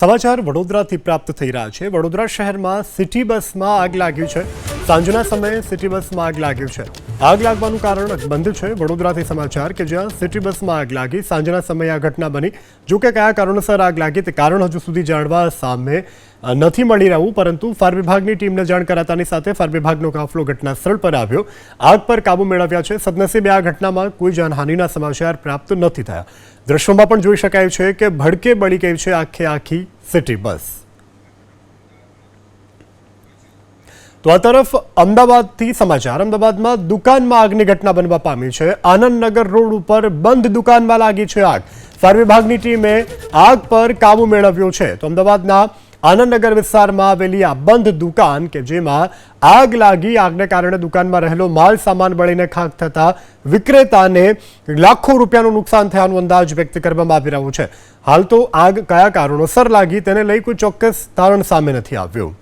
સમાચાર વડોદરાથી પ્રાપ્ત થઈ રહ્યા છે। વડોદરા શહેરમાં સિટી બસમાં આગ લાગ્યું છે। સાંજના સમયે સિટી બસમાં આગ લાગ્યું છે। આગ લાગવાનું કારણ અકબંધ છે। વડોદરાથી સમાચાર કે જ્યાં સિટી બસમાં આગ લાગી સાંજના સમયે આ ઘટના બની। જો કે કયા કારણોસર આગ લાગી તે કારણ હજુ સુધી જાણવા સામે નથી મળી રહ્યું, પરંતુ ફાયર વિભાગની ટીમને જાણ કરાતાની સાથે ફાયર વિભાગનો કાફલો ઘટના સ્થળ પર આવ્યો, આગ પર કાબુ મેળવ્યા છે। સદનસીબે આ ઘટનામાં કોઈ જાનહાનિના સમાચાર પ્રાપ્ત નથી થયા। દ્રશ્યોમાં પણ જોઈ શકાય છે કે ભડકે બળી ગઈ છે આખે આખી સિટી બસ। તો આ તરફ અમદાવાદથી સમાચાર। અમદાવાદમાં દુકાનમાં આગની ઘટના બનવા પામી છે। આનંદનગર રોડ ઉપર બંધ દુકાનમાં લાગી છે આગ। ફાયર વિભાગની ટીમે આગ પર કાબુ મેળવ્યો છે। તો અમદાવાદના આનંદનગર વિસ્તારમાં આવેલી આ બંધ દુકાન કે જેમાં આગ લાગી, આગને કારણે દુકાનમાં રહેલો માલ સામાન બળીને ખાખ થતા વિક્રેતાને લાખો રૂપિયાનું નુકસાન થયાનો અંદાજ વ્યક્ત કરવામાં આવી રહ્યો છે। હાલ તો આગ કયા કારણોસર લાગી તેને લઈ કોઈ ચોક્કસ તારણ સામે નથી આવ્યું।